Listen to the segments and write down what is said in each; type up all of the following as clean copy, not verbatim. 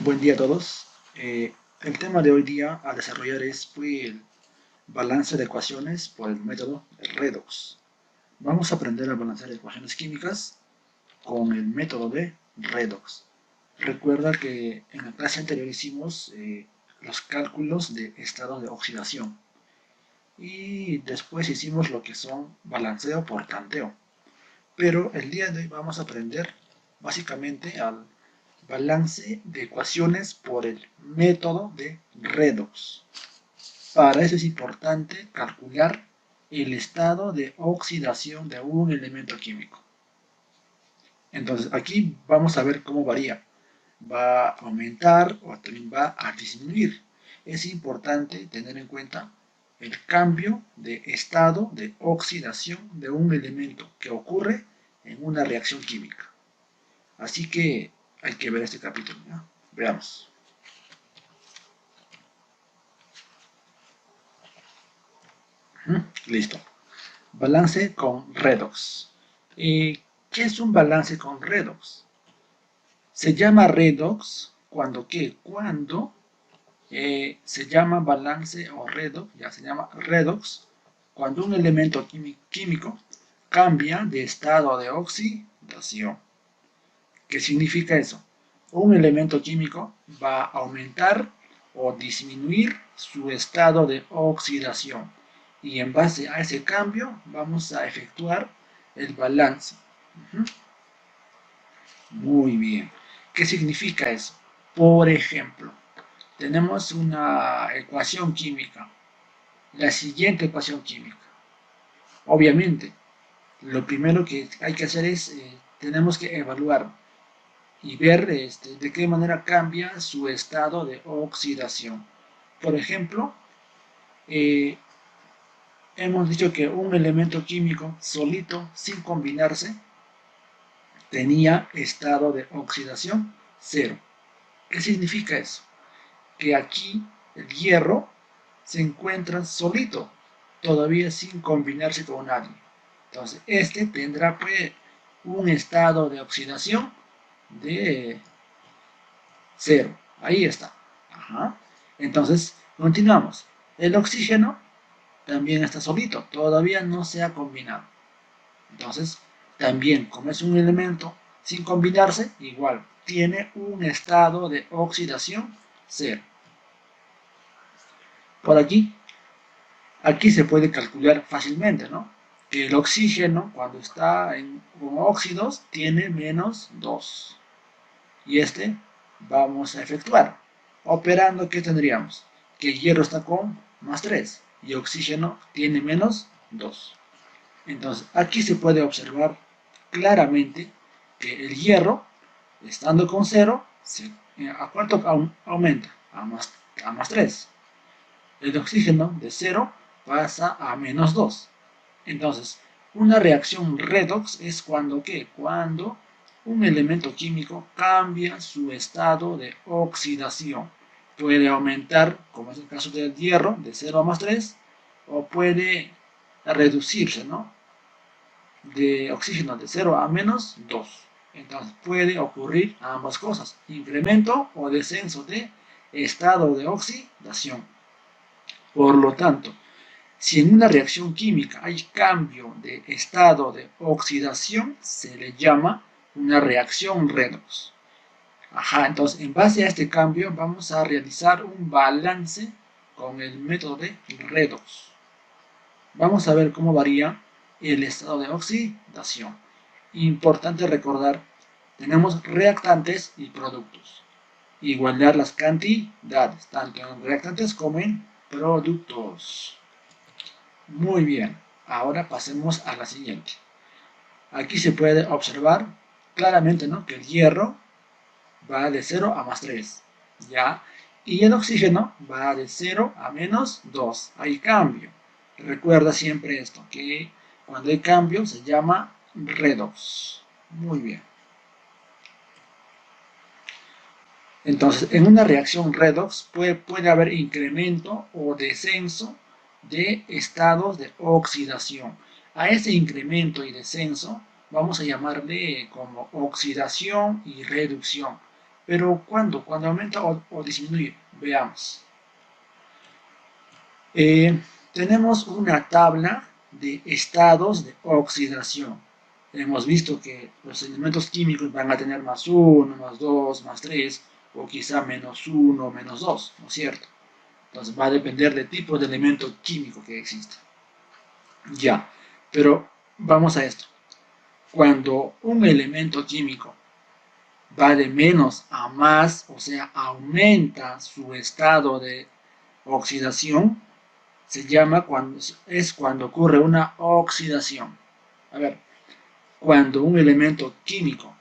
Buen día a todos. El tema de hoy día a desarrollar fue el balance de ecuaciones por el método redox. Vamos a aprender a balancear ecuaciones químicas con el método de redox. Recuerda que en la clase anterior hicimos los cálculos de estado de oxidación y después hicimos lo que son balanceo por tanteo. Pero el día de hoy vamos a aprender básicamente al balance de ecuaciones por el método de redox. Para eso es importante calcular el estado de oxidación de un elemento químico. Entonces aquí vamos a ver cómo varía. Va a aumentar o también va a disminuir. Es importante tener en cuenta el cambio de estado de oxidación de un elemento que ocurre en una reacción química. Así que hay que ver este capítulo, ¿no? Veamos. Listo. Balance con redox. ¿Qué es un balance con redox? Se llama redox cuando ¿qué? Cuando se llama balance o redox, ya se llama redox, cuando un elemento químico cambia de estado de oxidación. ¿Qué significa eso? Un elemento químico va a aumentar o disminuir su estado de oxidación y en base a ese cambio vamos a efectuar el balance. Muy bien. ¿Qué significa eso? Por ejemplo, tenemos una ecuación química, la siguiente ecuación química. Obviamente, lo primero que hay que hacer es, tenemos que evaluar y ver de qué manera cambia su estado de oxidación. Por ejemplo, hemos dicho que un elemento químico solito, sin combinarse, tenía estado de oxidación 0. ¿Qué significa eso? Que aquí el hierro se encuentra solito, todavía sin combinarse con nadie. Entonces, este tendrá pues un estado de oxidación de 0. Ahí está. Ajá. Entonces, continuamos. El oxígeno también está solito, todavía no se ha combinado. Entonces, también, como es un elemento sin combinarse, igual, tiene un estado de oxidación 0. Por aquí se puede calcular fácilmente, ¿no? Que el oxígeno, cuando está con óxidos, tiene menos 2. Y vamos a efectuar. Operando, ¿qué tendríamos? Que hierro está con más 3 y oxígeno tiene menos 2. Entonces, aquí se puede observar claramente que el hierro, estando con 0, ¿a cuánto aumenta? A más 3. El oxígeno de 0 pasa a menos 2. Entonces, una reacción redox es cuando ¿qué? Cuando un elemento químico cambia su estado de oxidación. Puede aumentar, como es el caso del hierro, de 0 a más 3, o puede reducirse, ¿no? De oxígeno de 0 a menos 2. Entonces puede ocurrir ambas cosas, incremento o descenso de estado de oxidación. Por lo tanto, si en una reacción química hay cambio de estado de oxidación, se le llama una reacción redox. Ajá, entonces en base a este cambio vamos a realizar un balance con el método de redox. Vamos a ver cómo varía el estado de oxidación. Importante recordar, tenemos reactantes y productos. Igualar las cantidades, tanto en reactantes como en productos. Muy bien, ahora pasemos a la siguiente. Aquí se puede observar claramente, ¿no?, que el hierro va de 0 a más 3, ¿ya? Y el oxígeno va de 0 a menos 2. Hay cambio. Recuerda siempre esto, que cuando hay cambio se llama redox. Muy bien. Entonces, en una reacción redox puede haber incremento o descenso de estados de oxidación. A ese incremento y descenso vamos a llamarle como oxidación y reducción. Pero ¿cuándo aumenta o disminuye? Veamos. Tenemos una tabla de estados de oxidación. Hemos visto que los elementos químicos van a tener más 1, más 2, más 3, o quizá menos 1, menos 2, ¿no es cierto? Entonces va a depender del tipo de elemento químico que existe. Ya, pero vamos a esto. Cuando un elemento químico va de menos a más, o sea, aumenta su estado de oxidación, se llama cuando ocurre una oxidación. A ver, cuando un elemento químico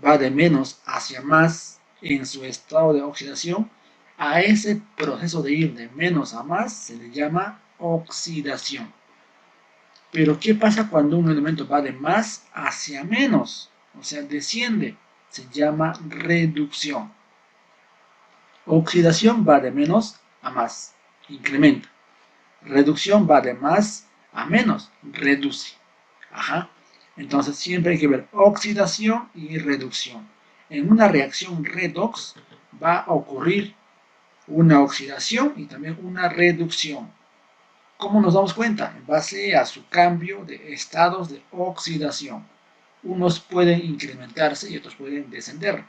va de menos hacia más en su estado de oxidación, a ese proceso de ir de menos a más se le llama oxidación. Pero ¿qué pasa cuando un elemento va de más hacia menos? O sea, desciende. Se llama reducción. Oxidación va de menos a más, incrementa. Reducción va de más a menos, reduce. Ajá. Entonces siempre hay que ver oxidación y reducción. En una reacción redox va a ocurrir una oxidación y también una reducción. ¿Cómo nos damos cuenta? En base a su cambio de estados de oxidación. Unos pueden incrementarse y otros pueden descender.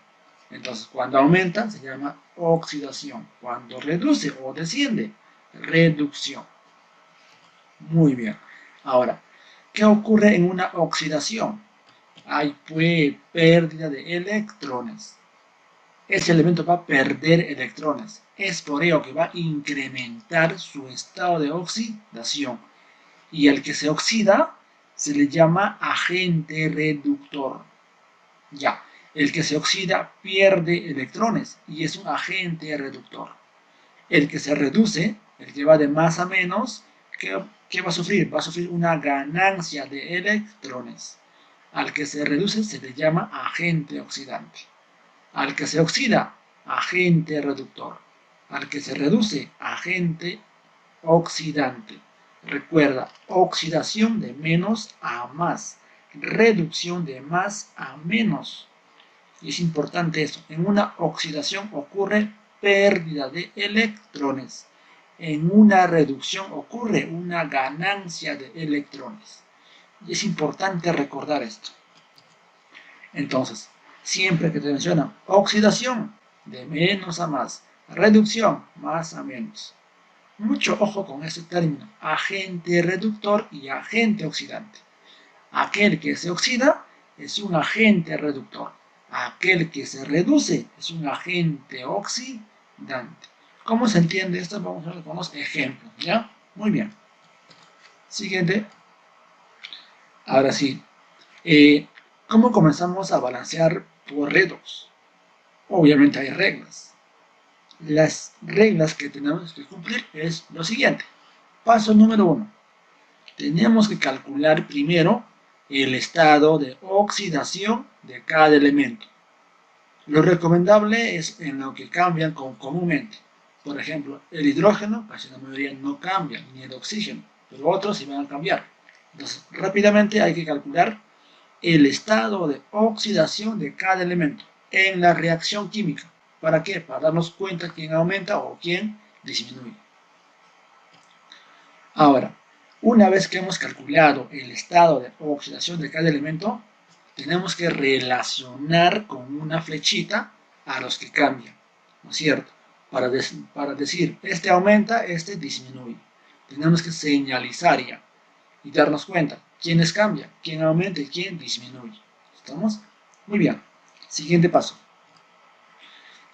Entonces, cuando aumenta se llama oxidación. Cuando reduce o desciende, reducción. Muy bien. Ahora, ¿qué ocurre en una oxidación? Hay pues pérdida de electrones. Ese elemento va a perder electrones. Es por ello que va a incrementar su estado de oxidación. Y el que se oxida se le llama agente reductor. Ya, el que se oxida pierde electrones y es un agente reductor. El que se reduce, el que va de más a menos, ¿qué va a sufrir? Va a sufrir una ganancia de electrones. Al que se reduce se le llama agente oxidante. Al que se oxida, agente reductor. Al que se reduce, agente oxidante. Recuerda, oxidación de menos a más, reducción de más a menos. Y es importante eso. En una oxidación ocurre pérdida de electrones. En una reducción ocurre una ganancia de electrones. Y es importante recordar esto. Entonces, siempre que te menciona oxidación, de menos a más, reducción, más a menos. Mucho ojo con ese término, agente reductor y agente oxidante. Aquel que se oxida es un agente reductor. Aquel que se reduce es un agente oxidante. ¿Cómo se entiende esto? Vamos a ver con los ejemplos, ¿ya? Muy bien. Siguiente. Ahora sí. ¿Cómo comenzamos a balancear por redox? Obviamente hay reglas. Las reglas que tenemos que cumplir es lo siguiente. Paso número 1. Tenemos que calcular primero el estado de oxidación de cada elemento. Lo recomendable es en lo que cambian comúnmente. Por ejemplo, el hidrógeno, casi la mayoría no cambia, ni el oxígeno, pero otros sí van a cambiar. Entonces, rápidamente hay que calcular el estado de oxidación de cada elemento en la reacción química. ¿Para qué? Para darnos cuenta quién aumenta o quién disminuye. Ahora, una vez que hemos calculado el estado de oxidación de cada elemento, tenemos que relacionar con una flechita a los que cambian, ¿no es cierto? Para decir, este aumenta, este disminuye. Tenemos que señalizar ya y darnos cuenta quiénes cambian, quién aumenta y quién disminuye. ¿Estamos? Muy bien. Siguiente paso.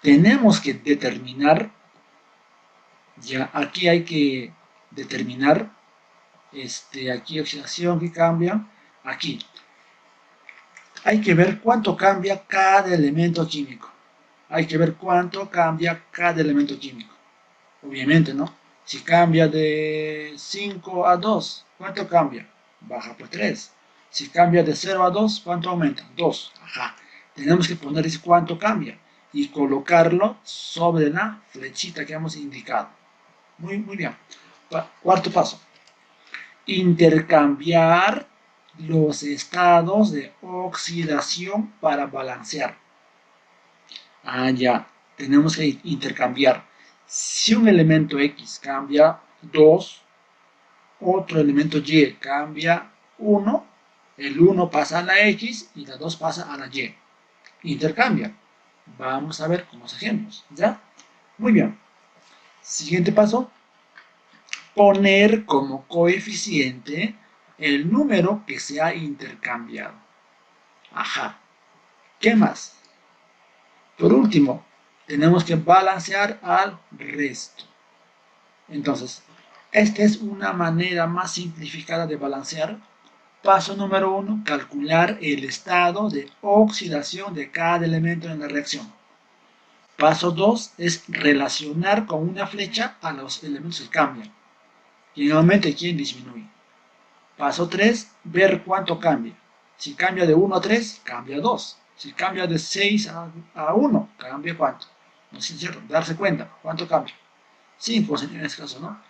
Tenemos que determinar, ya aquí hay que determinar aquí oxidación que cambia, aquí. Hay que ver cuánto cambia cada elemento químico. Hay que ver cuánto cambia cada elemento químico. Obviamente, ¿no? Si cambia de 5 a 2, ¿cuánto cambia? Baja por 3. Si cambia de 0 a 2, ¿cuánto aumenta? 2. Ajá. Tenemos que poner ese cuánto cambia y colocarlo sobre la flechita que hemos indicado. Muy bien. Cuarto paso. Intercambiar los estados de oxidación para balancear. Ah, ya. Tenemos que intercambiar. Si un elemento X cambia 2, otro elemento Y cambia 1, el 1 pasa a la X y la 2 pasa a la Y. Intercambian. Vamos a ver con los ejemplos. ¿Ya? Muy bien. Siguiente paso. Poner como coeficiente el número que se ha intercambiado. Ajá. ¿Qué más? Por último, tenemos que balancear al resto. Entonces, esta es una manera más simplificada de balancear. Paso número 1, calcular el estado de oxidación de cada elemento en la reacción. Paso 2 es relacionar con una flecha a los elementos que cambian. ¿Quién aumenta y quién disminuye? Paso 3, ver cuánto cambia. Si cambia de 1 a 3, cambia 2. Si cambia de 6 a 1, cambia cuánto. ¿No es cierto? Darse cuenta, ¿cuánto cambia? 5 en este caso, ¿no?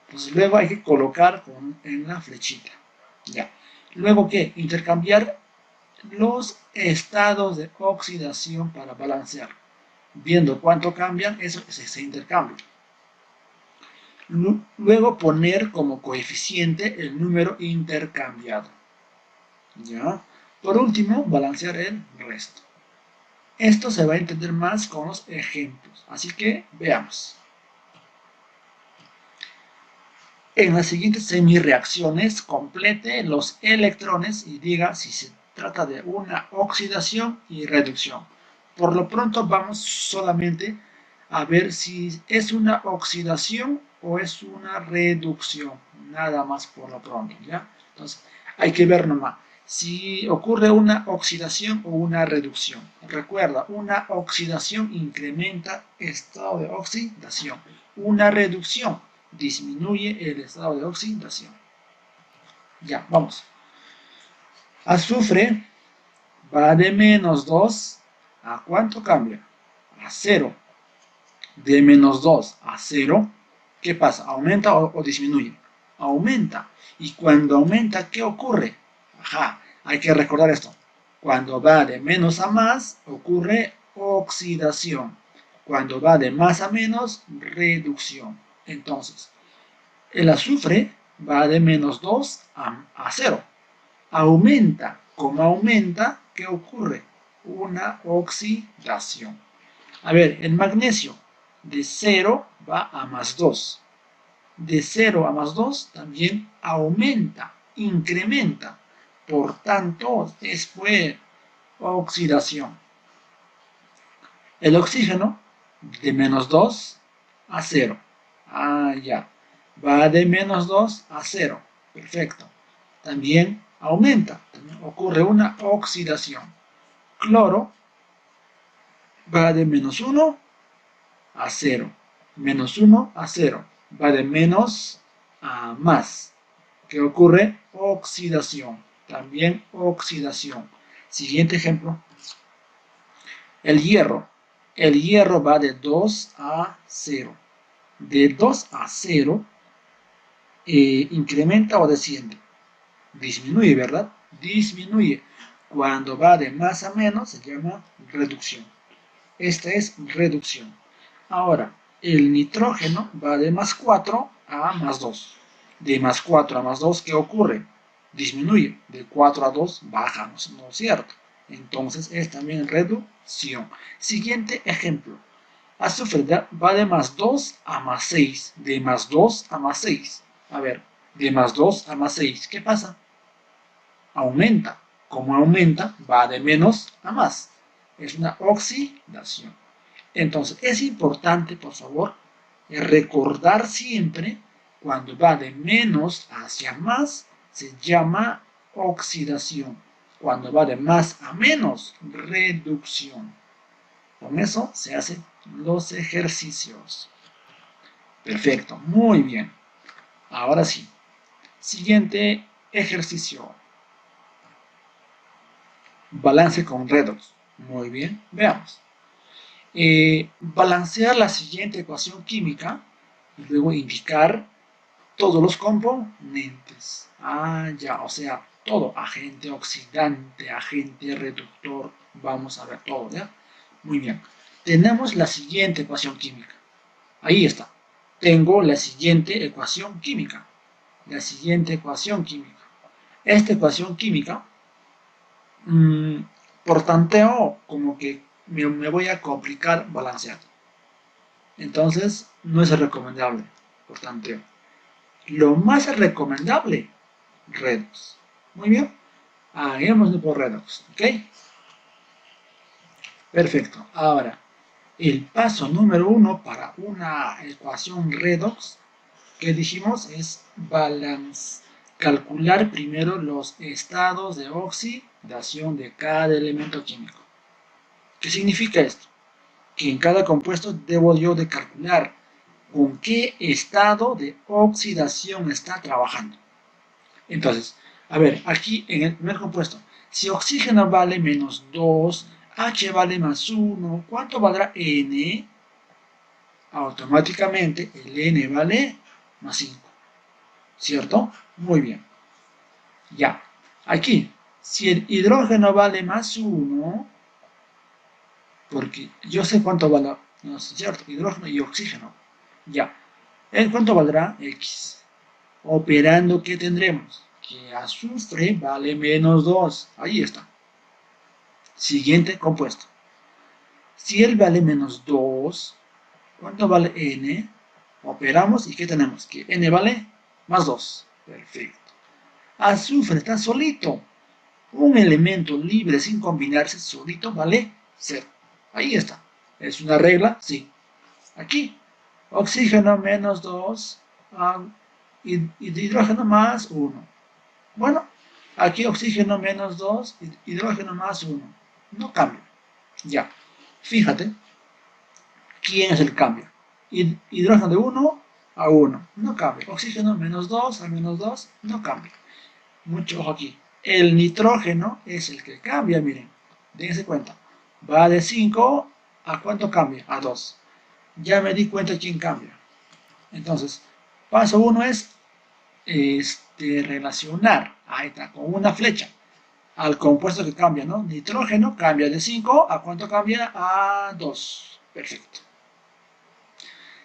Entonces luego hay que colocar en la flechita. Ya. Luego, ¿qué? Intercambiar los estados de oxidación para balancear. Viendo cuánto cambian, eso se intercambia. Luego poner como coeficiente el número intercambiado. ¿Ya? Por último, balancear el resto. Esto se va a entender más con los ejemplos. Así que veamos. En las siguientes semireacciones complete los electrones y diga si se trata de una oxidación y reducción. Por lo pronto vamos solamente a ver si es una oxidación o es una reducción. Nada más por lo pronto, ¿ya? Entonces, hay que ver nomás si ocurre una oxidación o una reducción. Recuerda, una oxidación incrementa estado de oxidación. Una reducción disminuye el estado de oxidación. Ya, vamos. Azufre va de menos 2 a ¿cuánto cambia? A 0. De menos 2 a 0, ¿qué pasa? ¿Aumenta o disminuye? Aumenta. Y cuando aumenta, ¿qué ocurre? Ajá, hay que recordar esto. Cuando va de menos a más, ocurre oxidación. Cuando va de más a menos, reducción. Entonces, el azufre va de menos 2 a 0. Aumenta. Como aumenta, ¿qué ocurre? Una oxidación. A ver, el magnesio de 0 va a más 2. De 0 a más 2 también aumenta, incrementa. Por tanto, fue oxidación. El oxígeno de menos 2 a 0. Ah, ya. Va de menos 2 a 0. Perfecto. También aumenta. También ocurre una oxidación. Cloro va de menos 1 a 0. Menos 1 a 0. Va de menos a más. ¿Qué ocurre? Oxidación. También oxidación. Siguiente ejemplo. El hierro. El hierro va de 2 a 0. De 2 a 0 incrementa o desciende. Disminuye, ¿verdad? Disminuye. Cuando va de más a menos se llama reducción. Esta es reducción. Ahora, el nitrógeno va de más 4 a más 2. De más 4 a más 2, ¿qué ocurre? Disminuye. De 4 a 2 baja, ¿no es cierto? Entonces es también reducción. Siguiente ejemplo. Azufre va de más 2 a más 6. De más 2 a más 6. A ver, de más 2 a más 6. ¿Qué pasa? Aumenta. Como aumenta, va de menos a más. Es una oxidación. Entonces, es importante, por favor, recordar siempre cuando va de menos hacia más, se llama oxidación. Cuando va de más a menos, reducción. Con eso se hacen los ejercicios. Perfecto, muy bien. Ahora sí, siguiente ejercicio. Balance con redox. Muy bien, veamos. Balancear la siguiente ecuación química y luego indicar todos los componentes. Ah, ya, o sea, todo, agente oxidante, agente reductor, vamos a ver todo, ¿ya? Muy bien. tenemos la siguiente ecuación química. Ahí está. Tengo la siguiente ecuación química. La siguiente ecuación química. Esta ecuación química, por tanteo, como que me voy a complicar balancear. Entonces, no es recomendable por tanteo. Lo más recomendable, redox. Muy bien. Hagámoslo por redox. ¿Ok? Perfecto. Ahora, el paso número 1 para una ecuación redox que dijimos es calcular primero los estados de oxidación de cada elemento químico. ¿Qué significa esto? Que en cada compuesto debo yo de calcular con qué estado de oxidación está trabajando. Entonces, a ver, aquí en el primer compuesto, si oxígeno vale menos 2, H vale más 1, ¿cuánto valdrá N? Automáticamente el N vale más 5, ¿cierto? Muy bien. Ya, aquí, si el hidrógeno vale más 1, porque yo sé cuánto vale, no es cierto, hidrógeno y oxígeno. Ya, ¿en cuánto valdrá X? Operando, ¿qué tendremos? Que azufre vale menos 2. Ahí está. Siguiente compuesto. Si él vale menos 2, ¿cuánto vale N? Operamos y ¿qué tenemos? Que N vale más 2. Perfecto. Azufre está solito. Un elemento libre sin combinarse solito vale 0. Ahí está. ¿Es una regla? Sí. Aquí. Oxígeno menos 2 y hidrógeno más 1. Bueno, aquí oxígeno menos 2, hidrógeno más 1. No cambia. Ya. Fíjate. ¿Quién es el cambio? Hidrógeno de 1 a 1. No cambia. Oxígeno menos 2 a menos 2. No cambia. Mucho ojo aquí. El nitrógeno es el que cambia, miren. Dense cuenta. Va de 5 a ¿cuánto cambia? A 2. Ya me di cuenta quién cambia. Entonces, paso 1 es relacionar, ahí está, con una flecha, al compuesto que cambia, ¿no? Nitrógeno cambia de 5 a ¿cuánto cambia? A 2. Perfecto.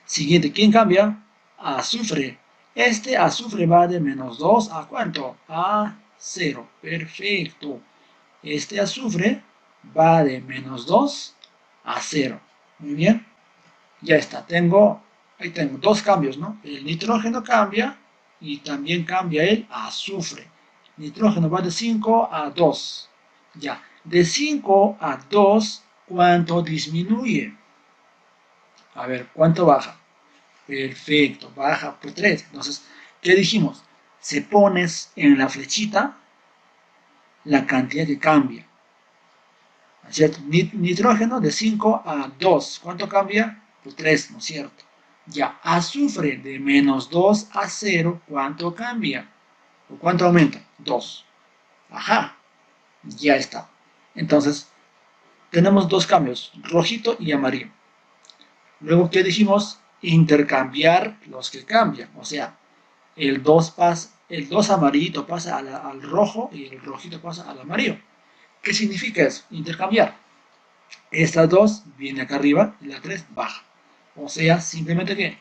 Siguiente, ¿quién cambia? Azufre. Este azufre va de menos 2 a ¿cuánto? A 0. Perfecto. Este azufre va de menos 2 a 0. Muy bien. Ya está. Ahí tengo dos cambios, ¿no? El nitrógeno cambia y también cambia el azufre. Nitrógeno va de 5 a 2. Ya. De 5 a 2, ¿cuánto disminuye? A ver, ¿cuánto baja? Perfecto, baja por 3. Entonces, ¿qué dijimos? Se pones en la flechita la cantidad que cambia. ¿Cierto? Nitrógeno de 5 a 2. ¿Cuánto cambia? Por 3, ¿no es cierto? Ya, azufre de menos 2 a 0. ¿Cuánto cambia? ¿O cuánto aumenta? 2. Ajá, ya está. Entonces, tenemos dos cambios, rojito y amarillo. Luego, ¿qué dijimos? Intercambiar los que cambian. O sea, el 2 amarillito pasa al rojo y el rojito pasa al amarillo. ¿Qué significa eso? Intercambiar. Esta 2 viene acá arriba y la 3 baja. O sea, simplemente que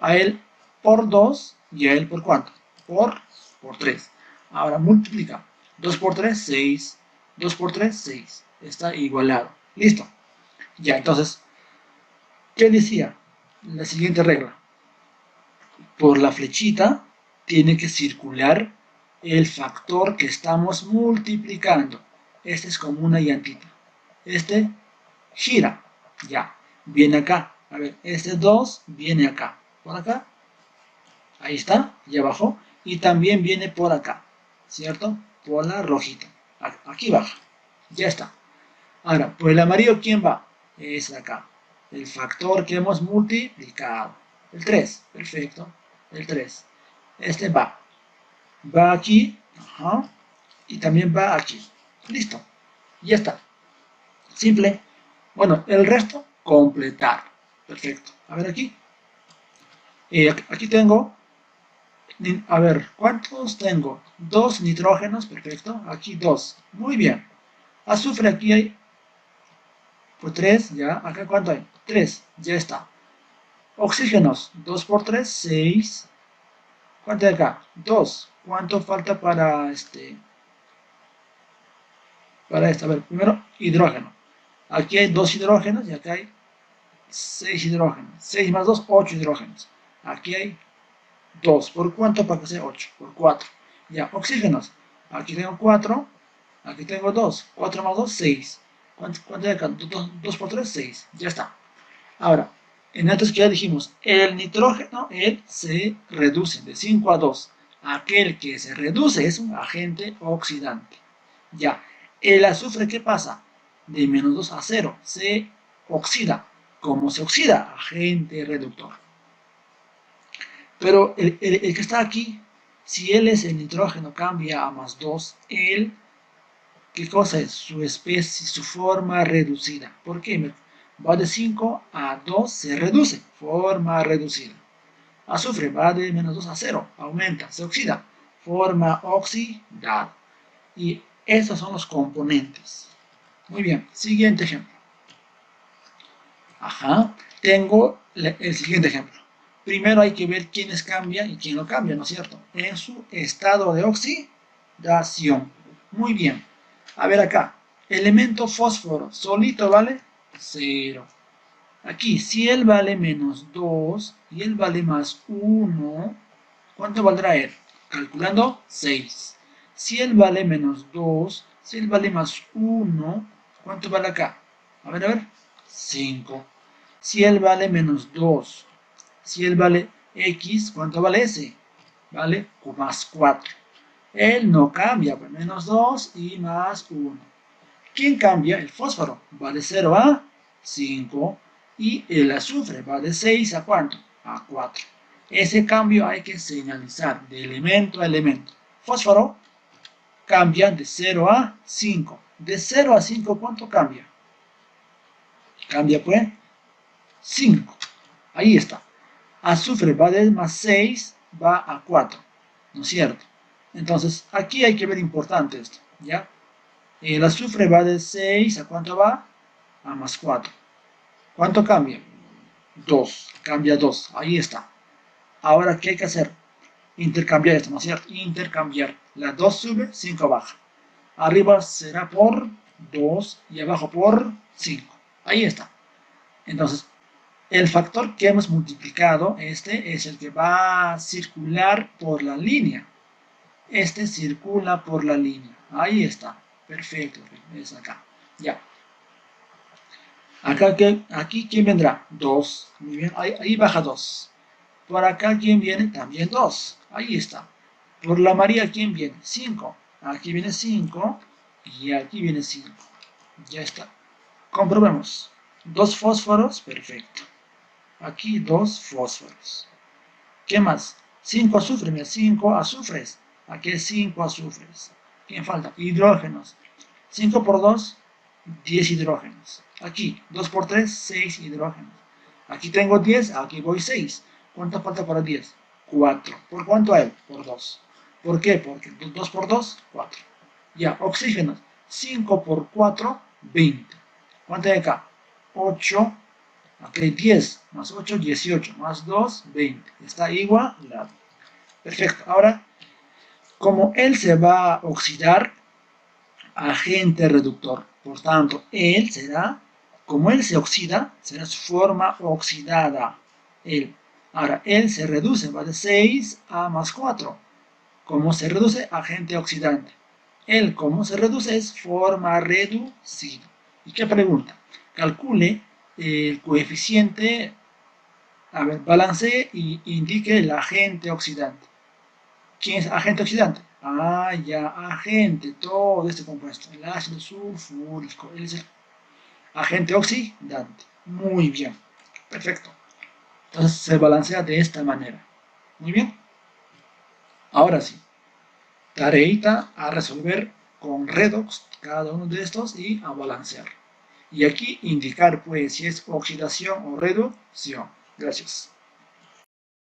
a él por 2 y a él por cuánto? Por 3. Ahora multiplica. 2 por 3, 6. 2 por 3, 6. Está igualado. Listo. Ya, entonces, ¿qué decía? La siguiente regla. Por la flechita tiene que circular el factor que estamos multiplicando. Este es como una llantita. Este gira. Ya. Viene acá. A ver, este 2 viene acá. Por acá. Ahí está. Y abajo. Y también viene por acá. ¿Cierto? Por la rojita. Aquí baja. Ya está. Ahora, por el amarillo, ¿quién va? Es acá. El factor que hemos multiplicado. El 3. Perfecto. El 3. Este va. Va aquí. Ajá. Y también va aquí. Listo. Ya está. Simple. Bueno, el resto, completar. Perfecto. A ver aquí. Aquí tengo. A ver, ¿cuántos tengo? 2 nitrógenos. Perfecto. Aquí 2. Muy bien. Azufre aquí hay Pues 3, ya. ¿Acá cuánto hay? 3, ya está. Oxígenos, 2 por 3, 6. ¿Cuánto hay acá? 2. ¿Cuánto falta para Para esto? A ver, primero, hidrógeno. Aquí hay 2 hidrógenos y acá hay 6 hidrógenos. 6 más 2, 8 hidrógenos. Aquí hay 2. ¿Por cuánto? Para que sea 8. Por 4. Ya, oxígenos. Aquí tengo 4. Aquí tengo 2. 4 más 2, 6. ¿Cuánto hay acá? 2 por 3, 6. Ya está. Ahora, en antes que ya dijimos, el nitrógeno, él se reduce de 5 a 2. Aquel que se reduce es un agente oxidante. Ya, el azufre, ¿qué pasa? De menos 2 a 0. Se oxida. ¿Cómo se oxida? Agente reductor. Pero el que está aquí, si él es el nitrógeno, cambia a más 2, él, ¿qué cosa es? Su especie, su forma reducida. ¿Por qué? Va de 5 a 2, se reduce, forma reducida. Azufre va de menos 2 a 0, aumenta, se oxida, forma oxidada. Y esos son los componentes. Muy bien, siguiente ejemplo. Ajá, tengo el siguiente ejemplo. Primero hay que ver quiénes cambian y quién no cambia, ¿no es cierto? En su estado de oxidación. Muy bien. A ver acá. Elemento fósforo. Solito vale 0. Aquí, si él vale menos 2 y él vale más 1, ¿cuánto valdrá él? Calculando 6. Si él vale menos 2, si él vale más 1, ¿cuánto vale acá? A ver, 5. Si él vale menos 2, si él vale x, ¿cuánto vale ese? Vale más 4. Él no cambia, pues menos 2 y más 1. ¿Quién cambia? El fósforo. Va de 0 a 5. Y el azufre va de 6 a ¿cuánto? A 4. Ese cambio hay que señalizar de elemento a elemento. Fósforo cambia de 0 a 5. De 0 a 5, ¿cuánto cambia? Cambia pues 5. Ahí está. Azufre va de más 6, va a 4. ¿No es cierto? Entonces, aquí hay que ver importante esto. ¿Ya? El azufre va de 6 a ¿cuánto va? A más 4. ¿Cuánto cambia? 2. Cambia 2. Ahí está. Ahora, ¿qué hay que hacer? Intercambiar esto, ¿no es cierto? Intercambiar. La 2 sube, 5 baja. Arriba será por 2 y abajo por 5. Ahí está. Entonces, el factor que hemos multiplicado, este es el que va a circular por la línea. Este circula por la línea. Ahí está. Perfecto. Es acá. Ya. Acá, aquí, ¿quién vendrá? 2. Muy bien. Ahí baja 2. Por acá, ¿quién viene? También 2. Ahí está. Por la María, ¿quién viene? 5. Aquí viene 5. Y aquí viene 5. Ya está. Comprobemos. 2 fósforos. Perfecto. Aquí 2 fósforos. ¿Qué más? 5 azufres. Mira, 5 azufres. Aquí hay 5 azufres. ¿Quién falta? Hidrógenos. 5 por 2, 10 hidrógenos. Aquí, 2 por 3, 6 hidrógenos. Aquí tengo 10, aquí voy 6. ¿Cuánto falta para 10? 4. ¿Por cuánto hay? Por 2. ¿Por qué? Porque 2 por 2, 4. Ya, oxígenos. 5 por 4, 20. ¿Cuánto hay acá? 8. Aquí hay 10. Más 8, 18. Más 2, 20. Está igualado. Perfecto. Ahora, como él se va a oxidar, agente reductor. Por tanto, él será, como él se oxida, será su forma oxidada. Él. Ahora, él se reduce, va de 6 a más 4. ¿Cómo se reduce? Agente oxidante. Él, ¿cómo se reduce? Es forma reducida. ¿Y qué pregunta? Calcule el coeficiente, a ver, balancee y indique el agente oxidante. ¿Quién es agente oxidante? Ah, ya, agente, todo este compuesto, el ácido sulfúrico, él es el agente oxidante. Muy bien, perfecto. Entonces se balancea de esta manera. Muy bien. Ahora sí, tareita a resolver con redox cada uno de estos y a balancear. Y aquí indicar pues si es oxidación o reducción. Gracias.